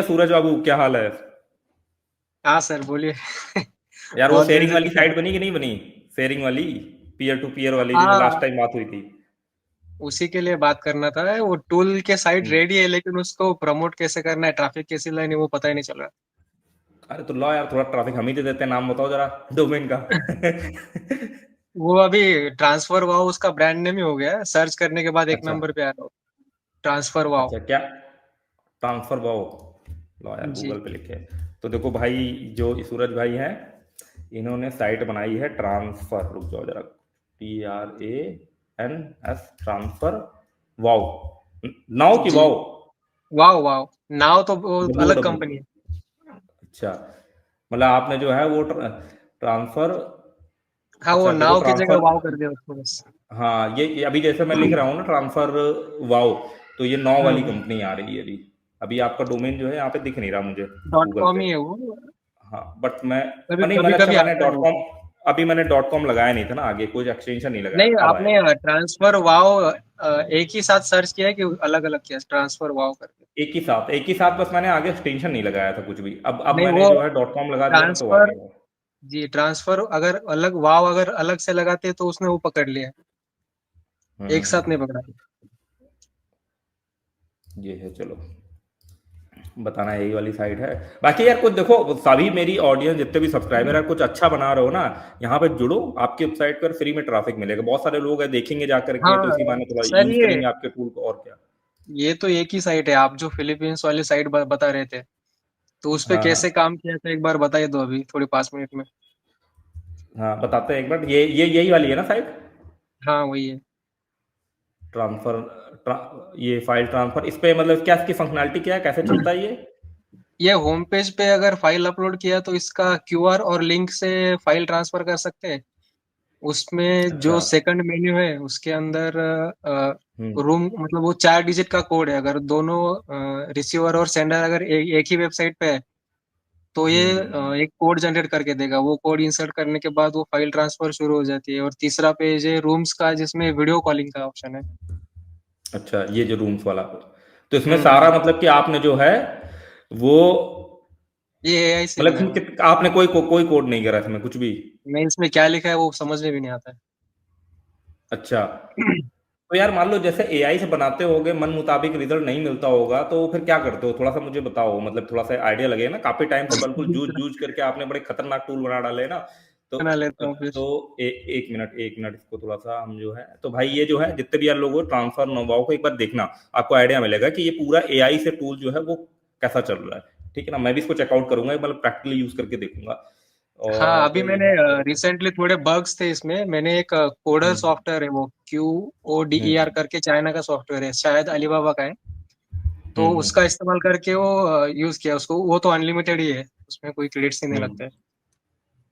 सूरज बाबू, क्या हाल है? हाँ सर बोलिए। यार वो बहुत दिन शेयरिंग से वाली कुछ। साइट बनी कि नहीं बनी? शेयरिंग वाली, पीयर टू पीयर वाली, जो लास्ट हाँ, टाइम बात हुई थी। उसी के लिए बात करना था। वो टूल के साइड हम्म। रेडी है, लेकिन उसको प्रमोट कैसे करना है, ट्रैफिक कैसे लानी है, वो पता ही नहीं चल रहा। अरे तो लो यार, थोड़ा ट्रैफिक हम ही दे देते हैं। नाम बताओ जरा डोमेन का। वो अभी ट्रांसफर वाओ उसका ब्रांड नेम ही हो गया है, सर्च करने के बाद एक अच्छा। नंबर पे आ रहा हो। Transfer wow. अच्छा क्या? Transfer wow. लो यार जी। गूगल पे लिखे। तो देखो भाई, जो सूरज भाई हैं, इन्होंने साइट बनाई है ट्रांसफर। रुक जाओ जरा। TRANS transfer wow. नाउ की जी। वाओ। Wow wow. नाव तो वो डब्ल्यू अलग डब्ल्यू। कंपनी है। अच्छा, मतलब आपने जो है वो ट्रांसफर। हाँ, वो अच्छा देखो नाव की जगह ट्रांसफर। वाओ कर दिया उसको बस। हाँ, ये अभी जैसे मैं लिख रहा हूँ ना ट्रांसफर वाओ, तो ये नौ वाली हम्म। कंपनी आ रही है अभी। अभी आपका डोमेन जो है यहाँ पे दिख नहीं रहा मुझे डॉट गूगल कॉम पे। ही है वो। हाँ बट मैं, कभी नहीं कभी मैंने, अच्छा कभी मैंने आता है डॉट वो। कॉम, अभी मैंने डॉट कॉम लगाया नहीं था ना, आगे कोई एक्सटेंशन नहीं लगाया, नहीं, अब आपने आएगा। ट्रांसफर वाओ एक ही साथ सर्च किया है कि अलग अलग किया, ट्रांसफर वाओ करके? एक ही साथ बस, मैंने आगे एक्सटेंशन नहीं लगाया था कुछ भी। अब नहीं, मैंने वो जो है डॉट कॉम लगा दिया ना, तो आ ट्रांसफर। गया। जी, ट्रांसफर अगर अलग वाव अगर अलग से लगाते तो उसने वो पकड़ लिया। एक साथ नहीं हम्म। पकड़ा। ये है, चलो बताना, यही वाली साइड है। बाकी यार कुछ देखो, सभी मेरी ऑडियंस जितने भी सब्सक्राइबर है, कुछ अच्छा बना रहे हो ना, यहाँ पे जुड़ो। आपकी वेबसाइट पर फ्री में ट्रैफिक मिलेगा। बहुत सारे लोग हैं, देखेंगे जा करके, तो हाँ इसी बहाने थोड़ा सर, यूज करेंगे आपके टूल को, और क्या। ये तो एक ही साइट है। आप जो फिलीपींस वाली साइट बता रहे थे, तो उस पे हाँ कैसे हाँ काम किया था एक बार बताइए दो, अभी थोड़ी 5 मिनट में। हाँ, बताते हैं एक बार। ये यही वाली है ना साइट? हाँ वही है। ट्रांसफर ये फाइल ट्रांसफर, इस पे मतलब क्या, इसकी फंक्शनैलिटी क्या है, कैसे चलता है ये? ये होम पेज पे अगर फाइल अपलोड किया तो इसका क्यूआर और लिंक से फाइल ट्रांसफर कर सकते हैं। उसमें जो अच्छा। सेकंड मेन्यू है उसके अंदर हम्म रूम, मतलब वो 4 डिजिट का कोड है। अगर दोनों रिसीवर और सेंडर अगर एक ही वेबसाइट पे है तो ये हम्म। एक कोड जनरेट करके देगा। वो कोड इंसर्ट करने के बाद वो फाइल ट्रांसफर शुरू हो जाती है। और तीसरा पेज है रूम्स का, जिसमें वीडियो कॉलिंग का ऑप्शन है। अच्छा, ये जो रूम्स वाला, तो इसमें सारा हम्म। मतलब कि आपने जो है वो, ये एआई से मतलब लिखा इसमें हुआ है। आपने कोई कोड नहीं करा इसमें कुछ भी? मैं इसमें क्या लिखा है वो समझ में भी नहीं आता है। अच्छा, तो यार मान लो जैसे एआई से बनाते होगे, मन मुताबिक रिजल्ट नहीं मिलता होगा, तो फिर क्या करते हो? थोड़ा सा मुझे बताओ, मतलब थोड़ा सा आइडिया लगे ना। काफी टाइम से बिल्कुल जूझ जूझ करके आपने बड़े खतरनाक टूल बना डाले ना। तो बना लेता हूँ फिर। एक मिनट इसको थोड़ा सा हम जो है, तो भाई ये जो है जितने भी यार लोग हो, ट्रांसफर नोवाओ को एक बार देखना। आपको आइडिया मिलेगा कि ये पूरा एआई से टूल जो है वो कैसा चल रहा है। ठीक है ना, मैं भी इसको चेकआउट करूंगा, मतलब प्रैक्टिकली यूज करके देखूंगा। हाँ, और अभी मैंने यहाँ पर रिसेंटली थोड़े बग्स थे इसमें। मैंने एक कोडर हम्म सॉफ्टवेयर है, वो QODER हम्म करके, चाइना का सॉफ्टवेयर है, शायद अलीबाबा का है। तो हम्म उसका इस्तेमाल करके वो यूज किया उसको। वो तो अनलिमिटेड ही है, उसमें कोई क्रेडिट्स ही नहीं हम्म लगते।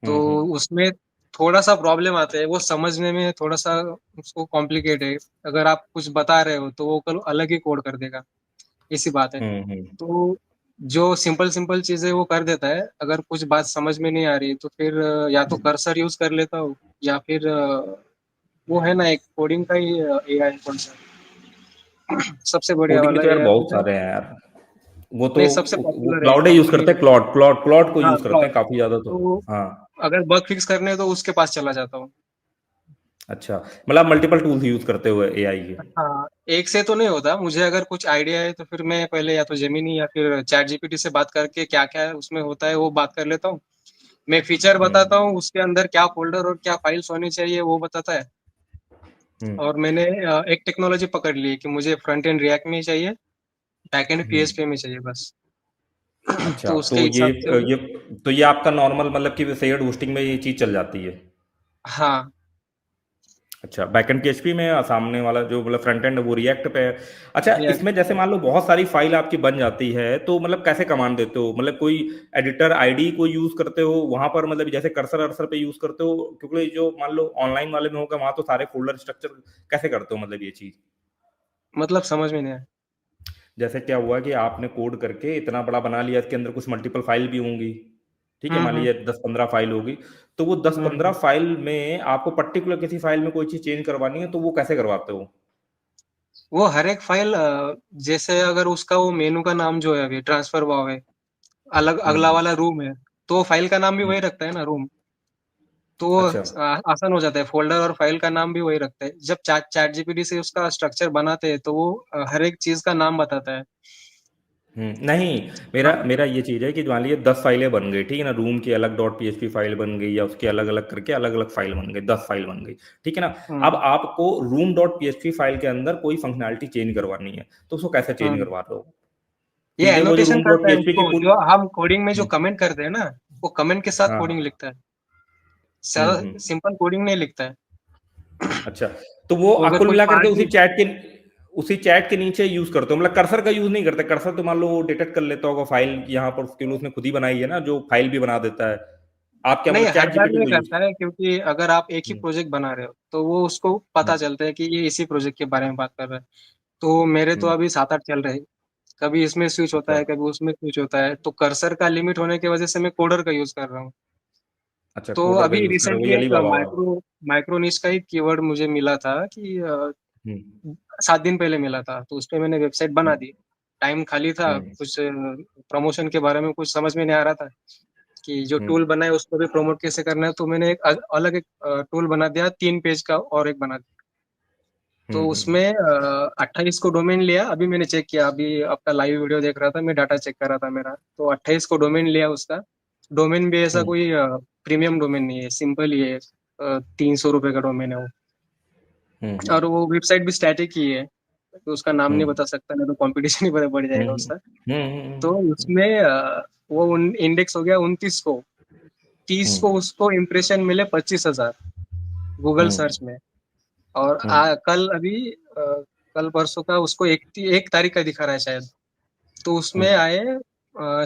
तो हम्म। उसमें थोड़ा सा प्रॉब्लम आता है, वो समझने में थोड़ा सा उसको कॉम्प्लिकेट है। अगर आप कुछ बता रहे हो तो वो कल अलग ही कोड कर देगा। इसी बात है। हम्म। तो जो सिंपल सिंपल चीजें वो कर देता है। अगर कुछ बात समझ में नहीं आ रही तो फिर या तो कर्सर यूज कर लेता हूँ, या फिर वो है ना एक कोडिंग का ही एआई, कौन सा सबसे बढ़िया कोडिंग के वाला तो यार एआई बहुत पता है? सारे हैं यार। वो तो नहीं, सबसे वो पॉपुलर है एक क्लाउड यूज कंपनी। करते हैं, क्लाउड को हाँ, यूज करते क्लॉड। हैं काफी ज्यादा तो। तो हाँ। अगर बग फिक्स करने हैं तो उसके पास चला जाता हूँ। अच्छा, मतलब मल्टीपल टूल्स यूज करते हुए एआई के। हाँ, एक से तो नहीं होता। मुझे अगर कुछ आइडिया है तो फिर मैं पहले या तो जेमिनी या फिर चैट जीपीटी से बात करके क्या क्या उसमें होता है वो बात कर लेता हूँ। मैं फीचर बताता हम्म हूँ, उसके अंदर क्या फोल्डर और क्या फाइल्स होनी चाहिए वो बताता है। हम्म और मैंने एक टेक्नोलॉजी पकड़ ली है कि मुझे फ्रंट एंड रिएक्ट में ही चाहिए, बैक एंड हम्म। पीएचपी में चाहिए बस। अच्छा, तो तो उसके हिसाब से वो। ये तो ये आपका नॉर्मल, मतलब कि सेड होस्टिंग में ये चीज चल जाती है? हाँ। अच्छा, बैकएंड पीएचपी में, या सामने वाला जो मतलब फ्रंट एंड वो रिएक्ट पे है? अच्छा, रिएक्ट। इसमें जैसे मान लो बहुत सारी फाइल आपकी बन जाती है, तो मतलब कैसे कमांड देते हो? मतलब कोई एडिटर आईडी को यूज करते हो वहां पर, मतलब जैसे कर्सर अर्सर पे यूज करते हो? क्योंकि जो मान लो ऑनलाइन वाले में होगा, वहां तो सारे फोल्डर स्ट्रक्चर कैसे करते हो, मतलब ये चीज? मतलब समझ में नहीं आया। जैसे क्या हुआ कि आपने कोड करके इतना बड़ा बना लिया, इसके अंदर कुछ मल्टीपल फाइल भी होंगी, ठीक है, मान हम्म। लीजिए 10-15 फाइल होगी, तो वो दस हम्म। पंद्रह फाइल में आपको पर्टिकुलर किसी फाइल में कोई चीज चेंज करवानी है, तो वो कैसे करवाते हो? वो हर एक फाइल जैसे अगर उसका वो मेनू का नाम जो है अभी ट्रांसफर वाव है, अलग अगला हम्म वाला रूम है, तो फाइल का नाम भी वही हम्म, रखता है ना, रूम। तो वो अच्छा। आसान हो जाता है, फोल्डर और फाइल का नाम भी वही रखता है। जब चैट चैट जीपीटी से उसका स्ट्रक्चर बनाते हैं तो वो हर एक चीज का नाम बताता है। नहीं, मेरा हाँ। मेरा ये चीज़ है कि मान लीजिए 10 फाइलें बन गई, ठीक है ना? रूम की अलग डॉट पीएचपी फाइल बन गई या उसकी अलग-अलग करके अलग-अलग फाइल बन गई, 10 फाइल बन गई, ठीक है ना? अब हम्म आपको रूम डॉट पीएचपी फाइल के अंदर कोई फंक्शनैलिटी चेंज करवानी है, तो उसको कैसे चेंज हम्म करवा रहे हो? ये सीधे वो जो एनोटेशन रूम डॉट करता है पीएचपी की उसको, पूरी। जो हम कोडिंग में जो हुँ, कमेंट करते हैं ना, वो कमेंट के साथ हाँ, कोडिंग हाँ। लिखता है, ज्यादा हुँ। सिंपल कोडिंग नहीं लिखता है। अच्छा, तो वो तो अगर कुल कोई मिला करके पार्ट भी, उसी चैट के नीचे यूज़ करते हो, मतलब कर्सर का यूज़ नहीं करते? कर्सर तो मान लो वो डिटेक्ट कर लेता होगा फाइल यहाँ पर, उसके लिए उसने खुद ही बनाई है ना, जो फाइल भी बना देता है। आप क्या नहीं मतलब हर चैट बार जीपीटी नहीं को यूज़। करता है, क्योंकि अगर आप एक ही हुँ, प्रोजेक्ट बना रहे हो तो वो उसको हुँ, पता चलता है कि ये इसी प्रोजेक्ट के बारे में बात कर रहा है। तो मेरे तो हुँ, अभी 7-8 चल रहे हैं, कभी इसमें स्विच होता अच्छा, है, कभी उसमें स्विच होता है, तो कर्सर का लिमिट होने की वजह से मैं कोडर का यूज कर रहा हूँ। अच्छा तो कोडर का अभी यूज़ कर रहे हो, रिसेंटली वही अली एक बाबा वाला। माइक्रो निश का एक कीवर्ड मुझे मिला था कि हुँ, 7 दिन पहले मिला था, तो उस पे मैंने वेबसाइट हुँ, बना दी। टाइम खाली था, हुँ, कुछ प्रमोशन के बारे में कुछ समझ में नहीं आ रहा था कि जो हुँ, टूल बना है उसको भी प्रमोट कैसे करना है, तो मैंने एक अलग एक टूल बना दिया, 3 पेज का और एक बना दिया। हुँ, तो हुँ, उसमें 28 को डोमेन लिया, अभी मैंने चेक किया, अभी आपका लाइव वीडियो देख रहा था, मैं डाटा चेक कर रहा था मेरा, तो 28 को डोमेन लिया उसका। डोमेन भी ऐसा हुँ, कोई प्रीमियम डोमेन नहीं है, सिंपल ही है, 300 रुपये का डोमेन है वो। हुँ, और हुँ, वो वेबसाइट भी स्टैटिक ही है, तो उसका नाम हुँ, नहीं बता सकता, नहीं तो कंपटीशन ही बढ़ हुँ, जाएगा हुँ, उसका। हुँ, तो हुँ, उसमें वो इंडेक्स हो गया 29 को, 30 हुँ, को उसको इम्प्रेशन मिले 25,000 गूगल हुँ, सर्च में। और हुँ, कल अभी कल परसों का उसको 1 तारीख का दिखा रहा है शायद, तो हुँ, उसमें आए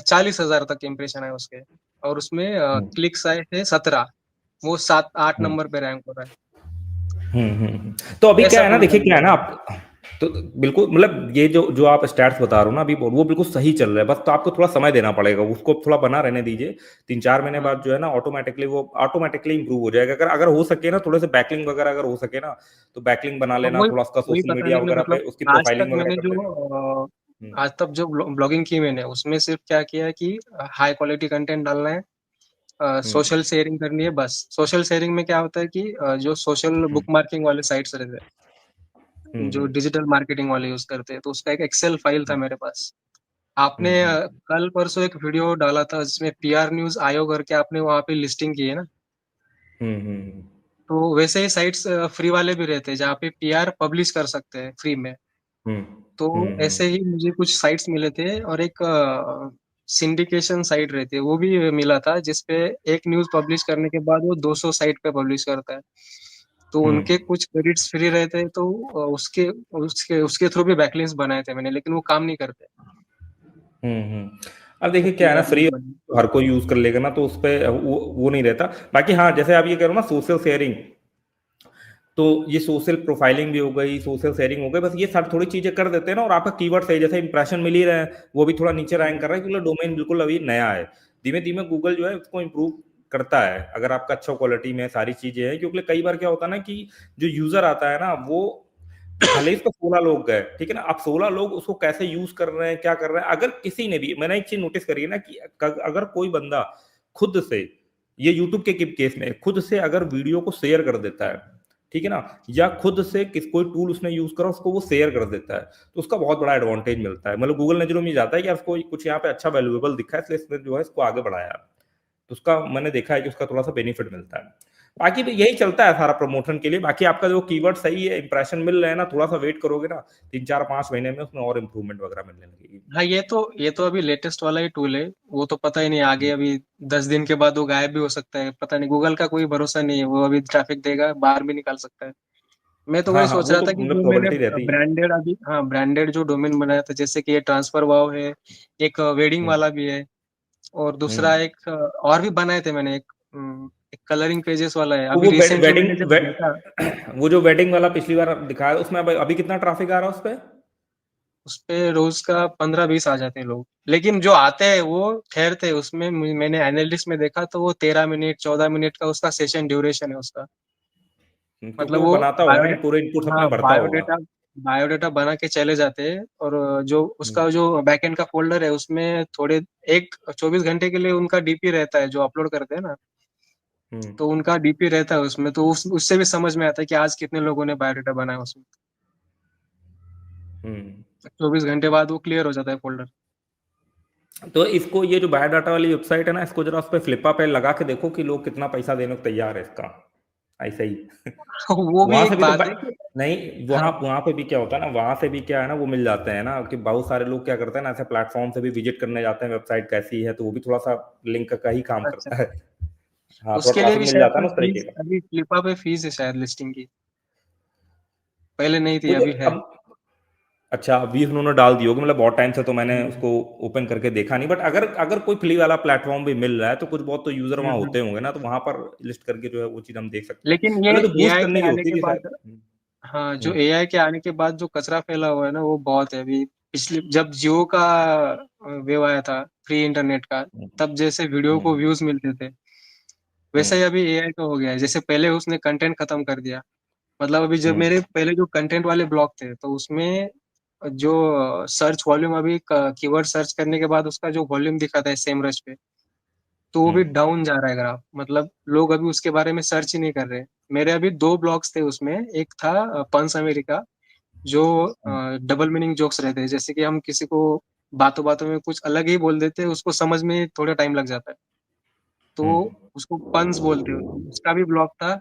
40,000 तक इम्प्रेशन आए उसके। और उसमें हुँ, क्लिक्स आए थे 17, वो 7-8 हुँ। नंबर पे रैंक हो रहा है। तो अभी क्या ऐसा है ना, टूल देखिए क्या है बना ना है। आप, तो बिल्कुल मतलब ये जो जो आप स्टैट्स बता रहे हो ना अभी, वो बिल्कुल सही चल रहा है, बस तो आपको थोड़ा समय देना पड़ेगा, उसको थोड़ा बना रहने दीजिए। 3-4 महीने हम्म, बाद जो है ना ऑटोमेटिकली वो ऑटोमेटिकली इंप्रूव हो जाएगा, अगर अगर हो सके ना थोड़े से बैकलिंग वगैरह अगर हो सके ना, तो बैकलिंग बना अब लेना वही थोड़ा, उसका वही सोशल पता मीडिया नहीं मैं, वगैरह पे मतलब उसकी आज तक प्रोफाइलिंग वगैरह मैंने कर लेना। हम्म आज तक जो ब्लॉगिंग की मैंने, उसमें सिर्फ क्या किया है कि हाई क्वालिटी कंटेंट डालना है, हम्म सोशल शेयरिंग करनी है बस। सोशल शेयरिंग में क्या होता है कि जो सोशल हम्म बुक मार्किंग वाले साइट्स रहते हैं, जो हम्म डिजिटल मार्केटिंग वाले यूज करते हैं, तो उसका एक एक्सेल फाइल था मेरे पास। आपने हम्म हम्म कल परसों एक वीडियो डाला था जिसमें पीआर न्यूज आयोग करके आपने वहाँ पे लिस्टिंग की है ना, हम्म हम्म तो वैसे ही साइट्स फ्री वाले भी रहते हैं जहाँ पे पीआर पब्लिश कर सकते हैं फ्री में। हम्म तो हम्म ऐसे ही मुझे कुछ साइट्स मिले थे, और एक सिंडिकेशन साइट रहती है वो भी मिला था, जिसपे एक न्यूज पब्लिश करने के बाद वो 200 साइट पे पब्लिश करता है। तो हम्म उनके कुछ क्रेडिट्स फ्री रहते हैं, तो उसके उसके उसके थ्रू भी बैकलिंक्स बनाए थे मैंने, लेकिन वो काम नहीं करते। अब वो देखिए क्या है ना, पीआर न्यूज फ्री बने। हर कोई यूज कर लेगा ना, तो उस पे वो नहीं रहता। बाकी हाँ, जैसे आप ये कह रहे हो ना सोशल शेयरिंग, तो ये सोशल प्रोफाइलिंग भी हो गई, सोशल शेयरिंग हो गई, बस ये सब थोड़ी चीजें कर देते हैं ना, और आपका कीवर्ड सही, जैसे इंप्रेशन मिल ही रहे हैं, वो भी थोड़ा नीचे रैंक कर रहा है क्योंकि डोमेन बिल्कुल अभी नया है। धीमे धीमे गूगल जो है उसको इम्प्रूव करता है, अगर आपका अच्छा क्वालिटी में सारी चीजें हैं, क्योंकि कई बार क्या होता है ना कि जो यूजर आता है ना, वो भले ही इसको 16 लोग गए, ठीक है ना, अब 16 लोग उसको कैसे यूज कर रहे हैं, क्या कर रहे हैं, अगर किसी ने भी, मैंने एक चीज नोटिस करी है ना कि अगर कोई बंदा खुद से, ये यूट्यूब के केस में खुद से अगर वीडियो को शेयर कर देता है, ठीक है ना, या खुद से कोई टूल उसने यूज करा उसको वो शेयर कर देता है, तो उसका बहुत बड़ा एडवांटेज मिलता है, मतलब गूगल नजरों में जाता है कि यार उसको कुछ यहाँ पे अच्छा वैल्यूएबल दिखा है, इसलिए इसने जो है इसको आगे बढ़ाया, तो उसका मैंने देखा है कि उसका थोड़ा सा बेनिफिट मिलता है। बाकी तो यही चलता है सारा प्रमोशन के लिए, बाकी आपका जो कीवर्ड सही है, इंप्रेशन मिल रहे हैं ना, थोड़ा सा वेट करोगे ना, 3-4-5 महीने में उसमें और इम्प्रूवमेंट वगैरह मिलने लगेगी। हाँ, ये तो अभी लेटेस्ट वाला ही टूल है, वो तो पता ही नहीं आगे, अभी 10 दिन के बाद वो गायब भी हो सकता है, पता नहीं, गूगल का कोई भरोसा नहीं है, वो अभी ट्रैफिक देगा बाहर भी निकाल सकता है। मैं तो हाँ वही हाँ, सोच वो रहा तो था कि मतलब जो मैंने प्रोबेबिलिटी रहती है। ब्रांडेड अभी, हाँ, ब्रांडेड जो डोमेन बनाया था, जैसे कि ये ट्रांसफर वाव है, एक वेडिंग हम्म वाला भी है, और दूसरा हम्म एक और भी बनाए थे मैंने, एक कलरिंग पेजेस वाला है, तो अभी वो रिसेंटली वेडिंग मैंने जब देखा। वो जो वेडिंग वाला पिछली बार दिखाया उसमें अभी कितना ट्रैफिक आ रहा है उस पे? उस पे रोज का 15-20 आ जाते हैं लोग, लेकिन जो आते हैं वो ठहरते हैं उसमें। मैंने एनालिटिक्स में देखा तो वो 13 मिनट 14 मिनट का उसका सेशन ड्यूरेशन है उसका। क्योंकि मतलब वो वो बनाता होगा ना, बायोडे पूरे इनपुट्स अपने हाँ, भरता होगा। बायोडेटा बायोडाटा बना के चले जाते हैं, और जो हुँ, उसका जो बैकएंड का फोल्डर है उसमें थोड़े एक 24 घंटे के लिए उनका डीपी रहता है जो अपलोड करते हैं ना, हुँ, तो उनका डीपी रहता है उसमें, तो उससे भी समझ में आता है कि आज कितने लोगों ने बायोडाटा बनाया उसमें। हुँ। 24 घंटे बाद वो क्लियर हो जाता है फोल्डर। तो इसको ये जो बायोडाटा वाली वेबसाइट है ना, इसको ज़रा उसपे फ्लिपा पे लगा के देखो कि लोग कितना पैसा देने को तैयार है इसका, ऐसे ही। वो भी वहाँ से एक भी तो बात है कि नहीं, हाँ। वहाँ वहाँ पे भी क्या होता है ना, वहाँ से भी क्या है ना, वो मिल जाते हैं ना कि बहुत सारे लोग क्या करते हैं ना, ऐसे प्लेटफ़ॉर्म से भी विज़िट करने जाते हैं, वेबसाइट कैसी है, तो वो भी थोड़ा-सा लिंक का ही काम अच्छा, करता है। हाँ, थोड़ा उसके लिए ट्रैफ़िक भी मिल शायद जाता है कोई ना उस तरीके फीस, का। अभी फ्लिपा पे फीस है शायद लिस्टिंग की, पहले नहीं थी मुझे अभी है। अब अच्छा, अभी उन्होंने डाल दी होगी, मतलब बहुत टाइम से तो मैंने हम्म उसको ओपन करके देखा नहीं, बट अगर अगर कोई फ्री वाला प्लेटफ़ॉर्म भी मिल रहा है, तो कुछ बहुत तो यूज़र वहाँ होते हम्म। होंगे ना, तो वहाँ पर लिस्ट करके जो है वो चीज़ हम देख सकते हैं। लेकिन ये पहले तो बूस्ट एआई करने के की आने होती के थी शायद। बाद, हाँ, जो हुँ, एआई के आने के बाद जो कचरा फैला हुआ है ना वो बहुत है। अभी पिछले जब जियो का वेव आया था, फ्री इंटरनेट का, हुँ, तब जैसे वीडियो को हुँ, व्यूज मिलते थे, हुँ, वैसा ही अभी एआई का हो गया है। जैसे पहले उसने कंटेंट खत्म कर दिया, मतलब अभी जब हुँ, मेरे पहले जो कंटेंट वाले ब्लॉग थे तो उसमें जो सर्च वॉल्यूम, अभी कीवर्ड सर्च करने के बाद उसका जो वॉल्यूम दिखाता है सेम रश पे, तो वो हुँ, भी डाउन जा रहा है ग्राफ। मतलब लोग अभी उसके बारे में सर्च ही नहीं कर रहे। मेरे अभी दो ब्लॉग्स थे उसमें, एक था पंस अमेरिका, जो हुँ, डबल मीनिंग जोक्स रहते हैं, जैसे कि हम किसी को बातों बातों में कुछ अलग ही बोल देते हैं, उसको समझ में थोड़ा टाइम लग जाता है, तो हुँ, उसको पंस बोलते हो। तो उसका भी ब्लॉग था,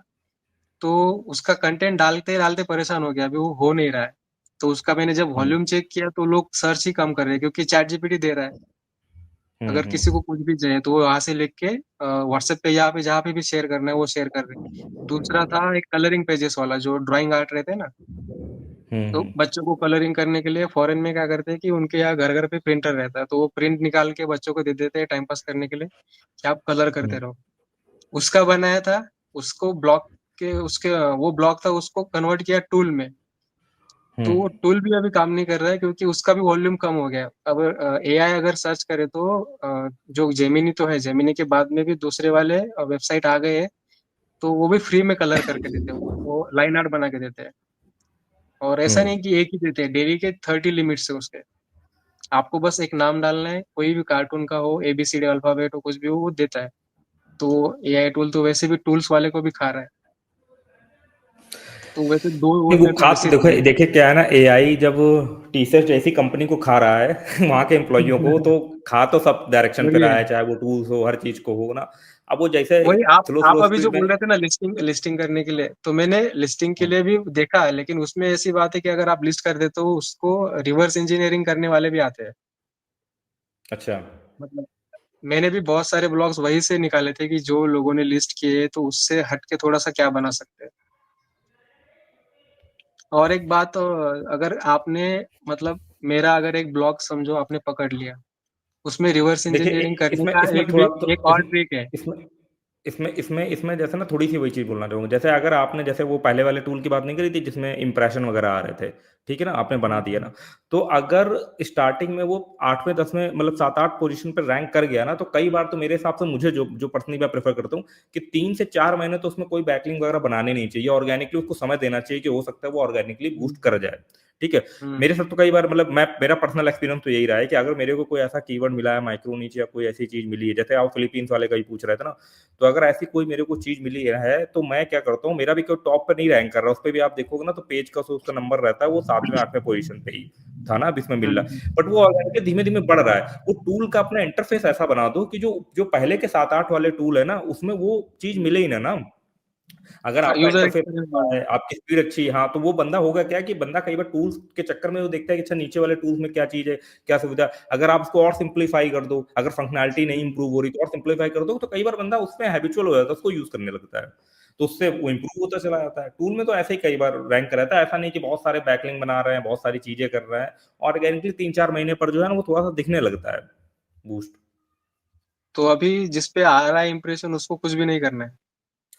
तो उसका कंटेंट डालते डालते परेशान हो गया, अभी वो हो नहीं रहा है। तो उसका मैंने जब हुँ, वॉल्यूम चेक किया तो लोग सर्च ही कम कर रहे हैं, क्योंकि चैट जीपीटी दे रहा है। हुँ, अगर हुँ, किसी को कुछ भी चाहिए तो वो वहां से लिख के व्हाट्सएप पे, यहाँ पे जहाँ पे भी शेयर करना है वो शेयर कर रहे हैं। दूसरा था एक कलरिंग पेजेस वाला, जो ड्राइंग आर्ट रहते हैं ना, हुँ, तो हुँ, बच्चों को कलरिंग करने के लिए फॉरेन में क्या करते हैं कि उनके यहाँ घर घर पे प्रिंटर रहता है, तो वो प्रिंट निकाल के बच्चों को दे देते हैं टाइम पास करने के लिए, कि आप कलर हुँ, करते रहो। उसका बनाया था, उसको ब्लॉक के उसके वो ब्लॉक था, उसको कन्वर्ट किया टूल में, हुँ, तो वो टूल भी अभी काम नहीं कर रहा है, क्योंकि उसका भी वॉल्यूम कम हो गया। अब एआई अगर सर्च करे तो जो जेमिनी तो है, जेमिनी के बाद में भी दूसरे वाले वेबसाइट आ गए हैं, तो वो भी फ्री में कलर करके देते हैं, वो लाइन आर्ट बना के देते हैं। और हुँ। ऐसा नहीं कि एक ही देते हैं, डेली के 30 लिमिट्स है उसके। आपको बस एक नाम डालना है, कोई भी कार्टून का हो, एबीसीडी अल्फाबेट हो, कुछ भी हो, वो देता है। तो एआई टूल तो वैसे भी टूल्स वाले को भी खा रहा है, तो वैसे दो नहीं, वो बोलते हैं तो खा तो वैसे देखो तीन। देखिए क्या है ना, एआई जब टीसर्ट जैसी कंपनी को खा रहा है वहाँ के एम्प्लॉइयों को, तो खा तो सब डायरेक्शन पे वही रहा है। है, चाहे वो टूल्स हो, हर चीज़ को हो ना। अब वो जैसे वही स्लो आप स्लो अभी जो स्पीड में। बोल रहे थे ना, लिस्टिंग लिस्टिंग करने के लिए, तो मैंने लिस्टिंग के हुँ, लिए भी देखा है, लेकिन उसमें ऐसी बात है कि अगर आप लिस्ट कर देते हो, उसको रिवर्स इंजीनियरिंग करने वाले भी आते हैं। अच्छा। मतलब मैंने भी बहुत सारे ब्लॉग्स वही से निकाले थे कि जो लोगों ने लिस्ट किए, तो उससे हट के थोड़ा सा क्या बना सकते हैं। और एक बात, अगर आपने, मतलब मेरा अगर एक ब्लॉग समझो आपने पकड़ लिया, उसमें रिवर्स देखिए इंजीनियरिंग करने इसमें का इसमें एक भी थोड़ा तो एक और ट्रिक है। इसमें इसमें जैसे ना थोड़ी सी वही चीज़ बोलना चाहूँगा, जैसे अगर आपने जैसे वो पहले वाले टूल की बात नहीं करी थी जिसमें इंप्रेशन वगैरह आ रहे थे, ठीक है ना, आपने बना दिया ना, तो अगर स्टार्टिंग में वो 8वें 10वें मतलब 7-8 पोजीशन पे रैंक कर गया ना, तो कई बार तो मेरे हिसाब से मुझे जो जो पर्सनली मैं प्रेफर करता हूँ कि 3 से 4 महीने तो उसमें कोई बैकलिंग वगैरह बनाने नहीं चाहिए, ऑर्गेनिकली उसको समय देना चाहिए कि हो सकता है वो ऑर्गेनिकली बूस्ट कर जाए, ठीक है। हम्म। मेरे साथ तो कई बार मतलब मैं मेरा पर्सनल एक्सपीरियंस तो यही रहा है कि अगर मेरे को कोई ऐसा कीवर्ड मिला है, माइक्रो निच या कोई ऐसी चीज़ मिली है, जैसे आप फिलीपींस वाले का ही पूछ रहे थे ना, तो अगर ऐसी कोई मेरे को चीज़ मिली है, तो मैं क्या करता हूँ, मेरा भी कोई टॉप पे नहीं रैंक कर रहा, उसपे भी आप देखोगे ना तो पेज का उसका नंबर रहता है, वो 7वें 8वें पोज़ीशन पे ही था ना, अभी इसमें मिल रहा है। बट वो ऑर्गेनिकली धीमे-धीमे बढ़ रहा है। वो टूल का अपना इंटरफ़ेस ऐसा बना दो कि जो जो पहले के 7-8 वाले टूल है ना, उसमें वो चीज़ मिले ही ना। अगर हाँ, आपका यूजर इंटरफ़ेस एक्सपीरियंस अच्छा बढ़ है, आपकी स्पीड अच्छी है, हाँ, तो वो बंदा होगा क्या कि बंदा कई बार टूल्स के चक्कर में वो देखता है कि अच्छा नीचे वाले टूल्स में क्या चीज़ है, क्या सुविधा है। अगर आप उसको और सिम्प्लीफाई कर दो, अगर फंक्शनैलिटी नहीं जाएगा। इम्प्रूव हो रही तो और सिम्प्लीफाई कर दो, तो कई बार बंदा उसमें हैबिचुअल हो जाता है, उसको यूज़ करने लगता है। तो उससे वो इम्प्रूव होता चला जाता है। टूल में तो ऐसे ही कई बार रैंक रहता है, ऐसा नहीं कि बहुत सारे बैकलिंक बना रहे हैं, बहुत सारी चीज़ें कर रहे हैं। ऑर्गेनिकली 3-4 महीने पर जो है ना वो थोड़ा-सा दिखने लगता है बूस्ट। तो अभी जिस पे आ रहा है इम्प्रेशन, उसको कुछ भी नहीं करना है।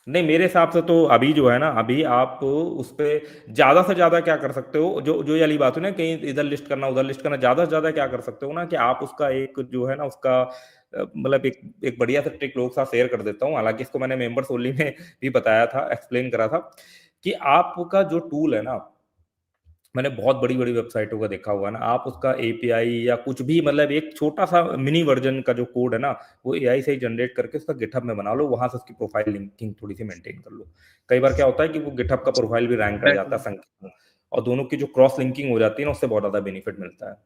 नहीं, मेरे हिसाब से तो अभी जो है ना, अभी आप उसपे ज़्यादा से ज़्यादा क्या कर सकते हो, जो जो ये वाली बात हुई ना कहीं इधर लिस्ट करना, उधर लिस्ट करना, ज़्यादा से ज़्यादा क्या कर सकते हो ना कि आप उसका एक जो है ना उसका मतलब एक एक बढ़िया सा ट्रिक लोगों के साथ शेयर कर देता हूँ। हालाँकि इसको मैंने मेंबर्स ओनली में भी बताया था, एक्सप्लेन करा था कि आपका जो टूल है ना मैंने बहुत बड़ी-बड़ी वेबसाइटों का देखा हुआ है ना, आप उसका एपीआई या कुछ भी मतलब एक छोटा-सा मिनी वर्ज़न का जो कोड है ना, वो एआई से ही जनरेट करके उसका गिटहब में बना लो, वहाँ से उसकी प्रोफ़ाइल लिंकिंग थोड़ी-सी मेंटेन कर लो। कई बार क्या होता है कि वो गिटहब का प्रोफ़ाइल भी रैंक कर जाता है एग्जैक्टली। संख्या में और दोनों की जो क्रॉस लिंकिंग हो जाती है ना, उससे बहुत ज़्यादा बेनिफिट मिलता है।